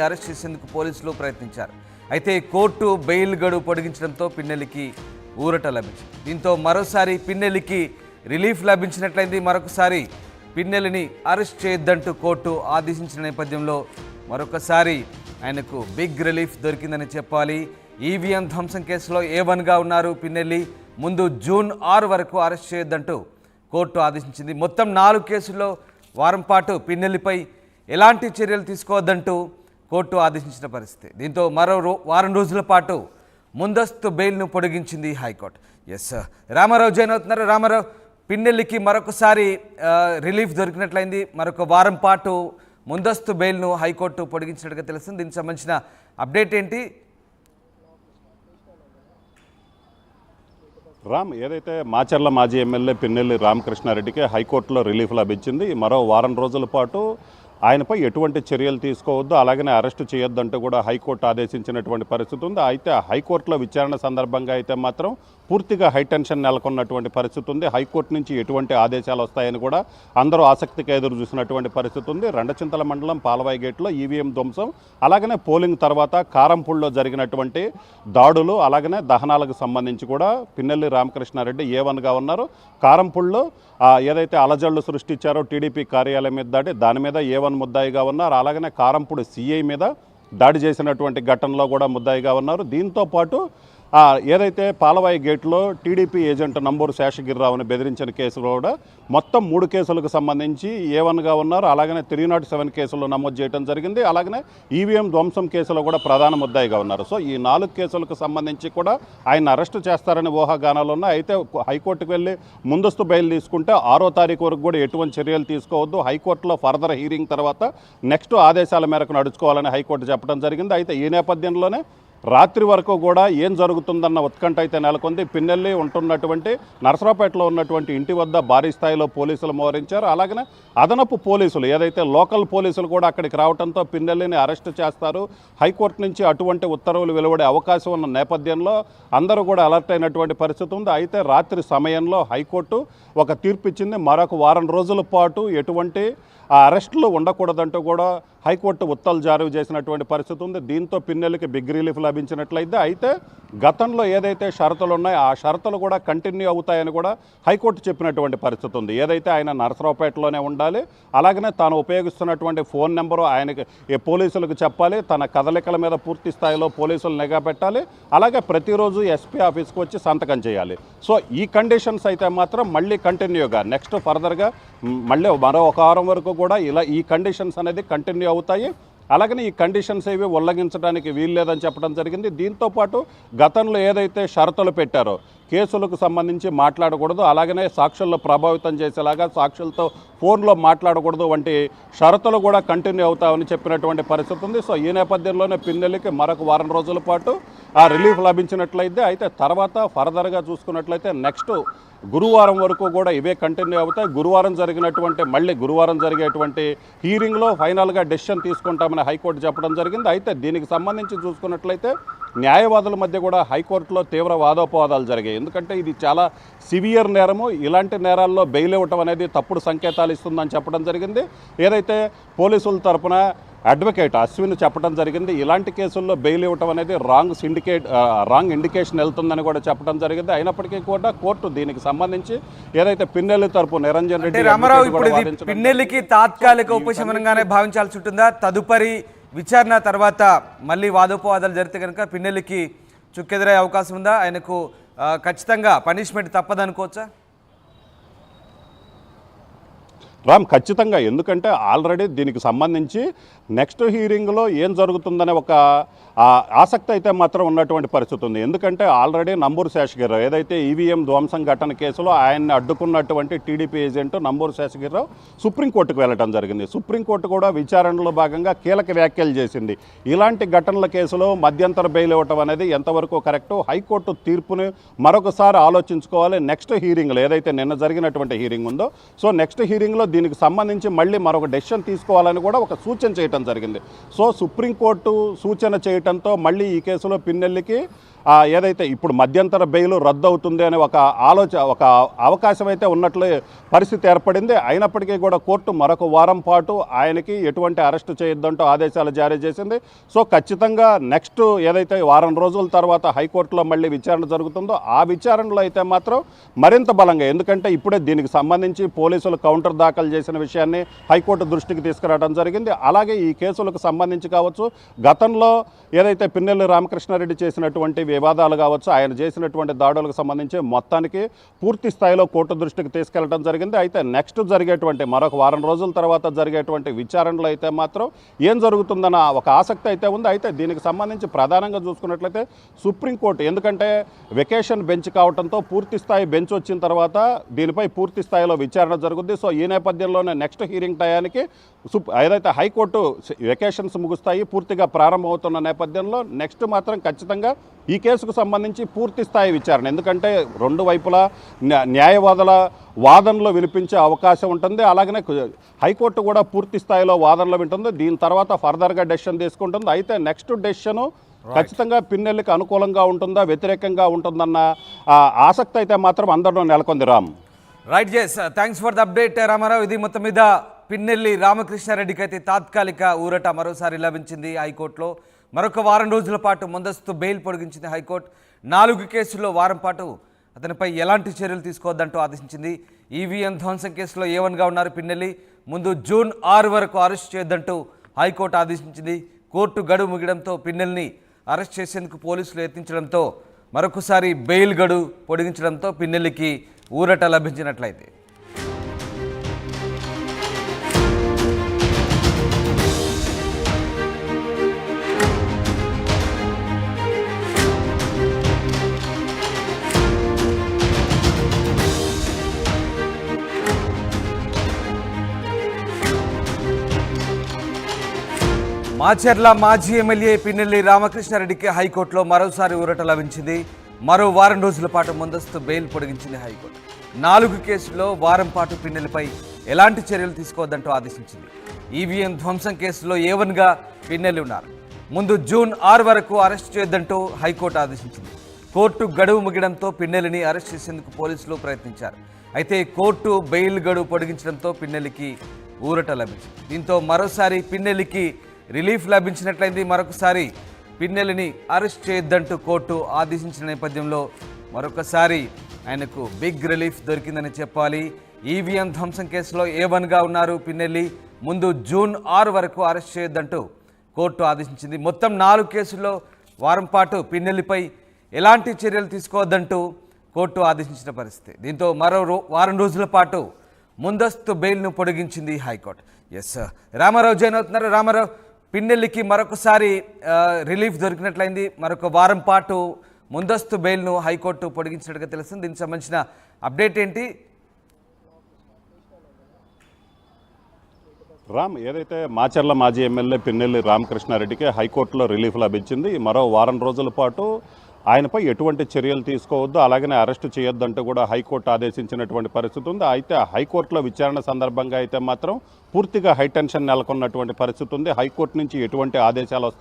Arrest చేసేందుకు పోలీసులు ప్రయత్నించారు. అయితే కోర్టు బెయిల్ గడువు పొడిగించడంతో పిన్నెల్లికి ఊరట లభించింది. దీంతో మరోసారి పిన్నెల్లికి రిలీఫ్ లభించినట్లయింది. మరొకసారి పిన్నెల్లిని అరెస్ట్ చేయొద్దంటూ కోర్టు ఆదేశించిన నేపథ్యంలో మరొకసారి ఆయనకు బిగ్ రిలీఫ్ దొరికిందని చెప్పాలి. ఈవీఎం ధ్వంసం కేసులో A1గా ఉన్నారు పిన్నెల్లి. ముందు జూన్ 6 వరకు అరెస్ట్ చేయొద్దంటూ కోర్టు ఆదేశించింది. మొత్తం 4 కేసుల్లో వారం పాటు పిన్నెల్లిపై ఎలాంటి చర్యలు తీసుకోవద్దంటూ కోర్టు ఆదేశించిన పరిస్థితి. దీంతో మరో వారం రోజుల పాటు ముందస్తు బెయిల్ను పొడిగించింది హైకోర్టు. ఎస్ రామారావు జాయిన్ అవుతున్నారు. రామారావు, పిన్నెల్లికి మరొకసారి రిలీఫ్ దొరికినట్లయింది. మరొక వారం పాటు ముందస్తు బెయిల్ను హైకోర్టు పొడిగించినట్టుగా తెలుస్తుంది. దీనికి సంబంధించిన అప్డేట్ ఏంటి? రామ్, ఏదైతే మాచర్ల మాజీ ఎమ్మెల్యే పిన్నెల్లి రామకృష్ణారెడ్డికి హైకోర్టులో రిలీఫ్ లభించింది. మరో వారం రోజుల పాటు ఆయనపై ఎటువంటి చర్యలు తీసుకోవద్దు, అలాగనే అరెస్టు చేయొద్దంటూ కూడా హైకోర్టు ఆదేశించినటువంటి పరిస్థితి ఉంది. అయితే హైకోర్టులో విచారణ సందర్భంగా అయితే మాత్రం పూర్తిగా హైటెన్షన్ నెలకొన్నటువంటి పరిస్థితి ఉంది. హైకోర్టు నుంచి ఎటువంటి ఆదేశాలు వస్తాయని కూడా అందరూ ఆసక్తిగా ఎదురు చూసినటువంటి పరిస్థితి ఉంది. రెండచింతల మండలం పాలవాయి గేట్లో ఈవీఎం ధ్వంసం, అలాగనే పోలింగ్ తర్వాత కారంపూడిలో జరిగినటువంటి దాడులు, అలాగనే దహనాలకు సంబంధించి కూడా పిన్నెల్లి రామకృష్ణారెడ్డి A1గా ఉన్నారు. కారంపూడిలో ఏదైతే అలజడులు సృష్టించారో టీడీపీ కార్యాలయం మీద దాని మీద A1 ముద్దాయిగా ఉన్నారు. అలాగనే కారంపూడి CI మీద దాడి చేసినటువంటి ఘటనలో కూడా ముద్దాయిగా ఉన్నారు. దీంతో పాటు ఏదైతే పాలవాయి గేట్లో టీడీపీ ఏజెంట్ నంబూరు శేషగిరిరావుని బెదిరించిన కేసులో కూడా మొత్తం 3 కేసులకు సంబంధించి A1గా ఉన్నారు. అలాగనే 307 కేసులు నమోదు చేయడం జరిగింది. అలాగనే ఈవీఎం ధ్వంసం కేసులో కూడా ప్రధాన ముద్దాయిగా ఉన్నారు. సో ఈ 4 కేసులకు సంబంధించి కూడా ఆయన అరెస్టు చేస్తారని ఊహాగానాలు ఉన్నాయి. అయితే హైకోర్టుకు వెళ్ళి ముందస్తు బెయిల్ తీసుకుంటే 6వ తారీఖు వరకు కూడా ఎటువంటి చర్యలు తీసుకోవద్దు, హైకోర్టులో ఫర్దర్ హీరింగ్ తర్వాత నెక్స్ట్ ఆదేశాల మేరకు నడుచుకోవాలని హైకోర్టు చెప్పడం జరిగింది. అయితే ఈ నేపథ్యంలోనే రాత్రి వరకు కూడా ఏం జరుగుతుందన్న ఉత్కంఠ అయితే నెలకొంది. పిన్నెల్లి ఉంటున్నటువంటి నరసరావుపేటలో ఉన్నటువంటి ఇంటి వద్ద భారీ స్థాయిలో పోలీసులు మోహరించారు. అలాగనే అదనపు పోలీసులు ఏదైతే లోకల్ పోలీసులు కూడా అక్కడికి రావడంతో పిన్నెల్లిని అరెస్టు చేస్తారు, హైకోర్టు నుంచి అటువంటి ఉత్తర్వులు వెలువడే అవకాశం ఉన్న నేపథ్యంలో అందరూ కూడా అలర్ట్ అయినటువంటి పరిస్థితి ఉంది. అయితే రాత్రి సమయంలో హైకోర్టు ఒక తీర్పు ఇచ్చింది. మరొక వారం రోజుల పాటు ఎటువంటి అరెస్టులు ఉండకూడదంటూ కూడా హైకోర్టు ఉత్తర్వులు జారీ చేసినటువంటి పరిస్థితి ఉంది. దీంతో పిన్నెల్లికి బిగ్ రిలీఫ్ లభించినట్లయితే అయితే గతంలో ఏదైతే షరతులు ఉన్నాయో ఆ షరతులు కూడా కంటిన్యూ అవుతాయని కూడా హైకోర్టు చెప్పినటువంటి పరిస్థితి ఉంది. ఏదైతే ఆయన నరసరావుపేటలోనే ఉండాలి, అలాగనే తాను ఉపయోగిస్తున్నటువంటి ఫోన్ నెంబరు ఆయనకి పోలీసులకు చెప్పాలి, తన కదలికల మీద పూర్తి స్థాయిలో పోలీసులు నిఘా పెట్టాలి, అలాగే ప్రతిరోజు SP ఆఫీస్కి వచ్చి సంతకం చేయాలి. సో ఈ కండిషన్స్ అయితే మాత్రం మళ్ళీ కంటిన్యూగా నెక్స్ట్ ఫర్దర్గా మళ్ళీ మరో ఒక వారం వరకు కూడా ఇలా ఈ కండిషన్స్ అనేది కంటిన్యూ అవుతాయి. అలాగనే ఈ కండిషన్స్ ఏవి ఉల్లంఘించడానికి వీల్లేదని చెప్పడం జరిగింది. దీంతోపాటు గతంలో ఏదైతే షరతులు పెట్టారో కేసులకు సంబంధించి మాట్లాడకూడదు, అలాగనే సాక్షుల్లో ప్రభావితం చేసేలాగా సాక్షులతో ఫోన్లో మాట్లాడకూడదు వంటి షరతులు కూడా కంటిన్యూ అవుతామని చెప్పినటువంటి పరిస్థితి ఉంది. సో ఈ నేపథ్యంలోనే పిన్నెల్లికి మరొక వారం రోజుల పాటు రిలీఫ్ లభించినట్లయితే అయితే తర్వాత ఫర్దర్గా చూసుకున్నట్లయితే నెక్స్ట్ గురువారం వరకు కూడా ఇవే కంటిన్యూ అవుతాయి. మళ్ళీ గురువారం జరిగేటువంటి హీరింగ్లో ఫైనల్గా డెసిషన్ తీసుకుంటామని హైకోర్టు చెప్పడం జరిగింది. అయితే దీనికి సంబంధించి చూసుకున్నట్లయితే న్యాయవాదుల మధ్య కూడా హైకోర్టులో తీవ్ర వాదోపవాదాలు జరిగాయి. ఎందుకంటే ఇది చాలా సివియర్ నేరము, ఇలాంటి నేరాల్లో బెయిల్ ఇవ్వటం అనేది తప్పుడు సంకేతాలు ఇస్తుందని చెప్పడం జరిగింది. ఏదైతే పోలీసుల తరపున అడ్వకేట్ అశ్విన్ చెప్పడం జరిగింది, ఇలాంటి కేసుల్లో బెయిల్ ఇవ్వటం అనేది రాంగ్ ఇండికేషన్ వెళ్తుందని కూడా చెప్పడం జరిగింది. అయినప్పటికీ కూడా కోర్టు దీనికి సంబంధించి ఏదైతే పిన్నెల్లి తరపు నిరంజన్ రెడ్డి పిన్నెల్లికి తాత్కాలిక ఉపశమనంగానే భావించాల్సి ఉంటుందా? తదుపరి విచారణ తర్వాత మళ్ళీ వాదోపవాదాలు జరిగితే కనుక పిన్నెల్లికి చుక్కెదురయ్యే అవకాశం ఉందా? ఆయనకు ఖచ్చితంగా పనిష్మెంట్ తప్పదనుకోవచ్చా? రామ్, ఖచ్చితంగా. ఎందుకంటే ఆల్రెడీ దీనికి సంబంధించి నెక్స్ట్ హీరింగ్లో ఏం జరుగుతుందనే ఒక ఆసక్తి అయితే మాత్రం ఉన్నటువంటి పరిస్థితి ఉంది. ఎందుకంటే ఆల్రెడీ నంబూరు శేషగిరిరావు ఏదైతే ఈవీఎం ధ్వంసం ఘటన కేసులో ఆయన్ని అడ్డుకున్నటువంటి టీడీపీ ఏజెంట్ నంబూరు శేషగిరిరావు సుప్రీంకోర్టుకు వెళ్ళడం జరిగింది. సుప్రీంకోర్టు కూడా విచారణలో భాగంగా కీలక వ్యాఖ్యలు చేసింది. ఇలాంటి ఘటనల కేసులో మధ్యంతర బెయిల్ ఇవ్వటం అనేది ఎంతవరకు కరెక్టు, హైకోర్టు తీర్పుని మరొకసారి ఆలోచించుకోవాలి. నెక్స్ట్ హీరింగ్లో ఏదైతే నిన్న జరిగినటువంటి హీరింగ్ ఉందో, సో నెక్స్ట్ హీరింగ్లో దీనికి సంబంధించి మళ్ళీ మరొక డెసిషన్ తీసుకోవాలని కూడా ఒక సూచన చేయడం జరిగింది. సో సుప్రీంకోర్టు సూచన చేయటంతో మళ్ళీ ఈ కేసులో పిన్నెల్లికి ఏదైతే ఇప్పుడు మధ్యంతర బెయిల్ రద్దు అవుతుంది అనే ఒక అవకాశం అయితే ఉన్నట్లు పరిస్థితి ఏర్పడింది. అయినప్పటికీ కూడా కోర్టు మరొక వారం పాటు ఆయనకి ఎటువంటి అరెస్టు చేయొద్దంటూ ఆదేశాలు జారీ చేసింది. సో ఖచ్చితంగా నెక్స్ట్ ఏదైతే వారం రోజుల తర్వాత హైకోర్టులో మళ్ళీ విచారణ జరుగుతుందో ఆ విచారణలో అయితే మాత్రం మరింత బలంగా, ఎందుకంటే ఇప్పుడే దీనికి సంబంధించి పోలీసులు కౌంటర్ దాఖలు చేసిన విషయాన్ని హైకోర్టు దృష్టికి తీసుకురావడం జరిగింది. అలాగే ఈ కేసులకు సంబంధించి కావచ్చు, గతంలో ఏదైతే పిన్నెల్లి రామకృష్ణారెడ్డి చేసినటువంటి వివాదాలు కావచ్చు, ఆయన చేసినటువంటి దాడులకు సంబంధించి మొత్తానికి పూర్తి స్థాయిలో కోర్టు దృష్టికి తీసుకెళ్లడం జరిగింది. అయితే నెక్స్ట్ జరిగేటువంటి మరొక వారం రోజుల తర్వాత జరిగేటువంటి విచారణలో అయితే మాత్రం ఏం జరుగుతుందన్న ఒక ఆసక్తి అయితే ఉంది. అయితే దీనికి సంబంధించి ప్రధానంగా చూసుకున్నట్లయితే సుప్రీంకోర్టు, ఎందుకంటే వెకేషన్ బెంచ్ కావడంతో పూర్తి స్థాయి బెంచ్ వచ్చిన తర్వాత దీనిపై పూర్తి స్థాయిలో విచారణ జరుగుద్ది. సో ఈ నేపథ్యంలోనే నెక్స్ట్ హీరింగ్ టయానికి ఏదైతే హైకోర్టు వెకేషన్స్ ముగుస్తాయి, పూర్తిగా ప్రారంభమవుతున్న నేపథ్యంలో నెక్స్ట్ మాత్రం ఖచ్చితంగా ఈ కేసుకు సంబంధించి పూర్తి స్థాయి విచారణ, ఎందుకంటే రెండు వైపులా న్యాయవాదుల వాదనలు వినిపించే అవకాశం ఉంటుంది. అలాగనే హైకోర్టు కూడా పూర్తి స్థాయిలో వాదనలు వింటుంది. దీని తర్వాత ఫర్దర్గా డెసిషన్ తీసుకుంటుంది. అయితే నెక్స్ట్ డెసిషను ఖచ్చితంగా పిన్నెల్లికి అనుకూలంగా ఉంటుందా, వ్యతిరేకంగా ఉంటుందన్న ఆసక్తి అయితే మాత్రం అందరిలో నెలకొంది. Ram, right, thanks for the update Ramarao. ఇది మొత్తం మీద పిన్నెల్లి రామకృష్ణారెడ్డికి అయితే తాత్కాలిక ఊరట మరోసారి లభించింది హైకోర్టులో. మరొక వారం రోజుల పాటు ముందస్తు బెయిల్ పొడిగించింది హైకోర్టు. 4 కేసుల్లో వారం పాటు అతనిపై ఎలాంటి చర్యలు తీసుకోవద్దంటూ ఆదేశించింది. ఈవీఎం ధ్వంసం కేసులో A1గా ఉన్నారు పిన్నెల్లి. ముందు జూన్ 6 వరకు అరెస్ట్ చేయొద్దంటూ హైకోర్టు ఆదేశించింది. కోర్టు గడువు ముగియడంతో పిన్నెల్ని అరెస్ట్ చేసేందుకు పోలీసులు యత్నించడంతో మరొకసారి బెయిల్ గడువు పొడిగించడంతో పిన్నెల్లికి ఊరట లభించినట్లయితే మాచర్ల మాజీ ఎమ్మెల్యే పిన్నెల్లి రామకృష్ణారెడ్డికి హైకోర్టులో మరోసారి ఊరట లభించింది. మరో వారం రోజుల పాటు ముందస్తు బెయిల్ పొడిగించింది హైకోర్టు. 4 కేసుల్లో వారం పాటు పిన్నెల్లిపై ఎలాంటి చర్యలు తీసుకోవద్దంటూ ఆదేశించింది. ఈవీఎం ధ్వంసం కేసులో A1గా పిన్నెల్లి ఉన్నారు. ముందు జూన్ 6 వరకు అరెస్ట్ చేయొద్దంటూ హైకోర్టు ఆదేశించింది. కోర్టు గడువు ముగియడంతో పిన్నెల్లిని అరెస్ట్ చేసేందుకు పోలీసులు ప్రయత్నించారు. అయితే కోర్టు బెయిల్ గడువు పొడిగించడంతో పిన్నెల్లికి ఊరట లభించింది. దీంతో మరోసారి పిన్నెల్లికి రిలీఫ్ లభించినట్లయింది. మరొకసారి పిన్నెల్లిని అరెస్ట్ చేయొద్దంటూ కోర్టు ఆదేశించిన నేపథ్యంలో మరొకసారి ఆయనకు బిగ్ రిలీఫ్ దొరికిందని చెప్పాలి. ఈవీఎం ధ్వంసం కేసులో A1గా ఉన్నారు పిన్నెల్లి. ముందు జూన్ 6 వరకు అరెస్ట్ చేయొద్దంటూ కోర్టు ఆదేశించింది. మొత్తం 4 కేసుల్లో వారం పాటు పిన్నెల్లిపై ఎలాంటి చర్యలు తీసుకోవద్దంటూ కోర్టు ఆదేశించిన పరిస్థితి. దీంతో మరో వారం రోజుల పాటు ముందస్తు బెయిల్ను పొడిగించింది హైకోర్టు. రామారావు జాయిన్ అవుతున్నారు. రామారావు, పిన్నెల్లికి మరొకసారి రిలీఫ్ దొరికినట్లయింది. మరొక వారం పాటు ముందస్తు బెయిల్ను హైకోర్టు పొడిగించినట్టుగా తెలుస్తుంది. దీనికి సంబంధించిన అప్డేట్ ఏంటి? రామ్, ఏదైతే మాచర్ల మాజీ ఎమ్మెల్యే పిన్నెల్లి రామకృష్ణారెడ్డికి హైకోర్టులో రిలీఫ్ లభించింది. మరో వారం రోజుల పాటు ఆయనపై ఎటువంటి చర్యలు తీసుకోవద్దు, అలాగనే అరెస్టు చేయొద్దంటూ కూడా హైకోర్టు ఆదేశించినటువంటి పరిస్థితి ఉంది. అయితే హైకోర్టులో విచారణ సందర్భంగా అయితే మాత్రం పూర్తిగా హైటెన్షన్ నెలకొన్నటువంటి పరిస్థితి ఉంది. హైకోర్టు నుంచి ఎటువంటి ఆదేశాలు వస్తాయి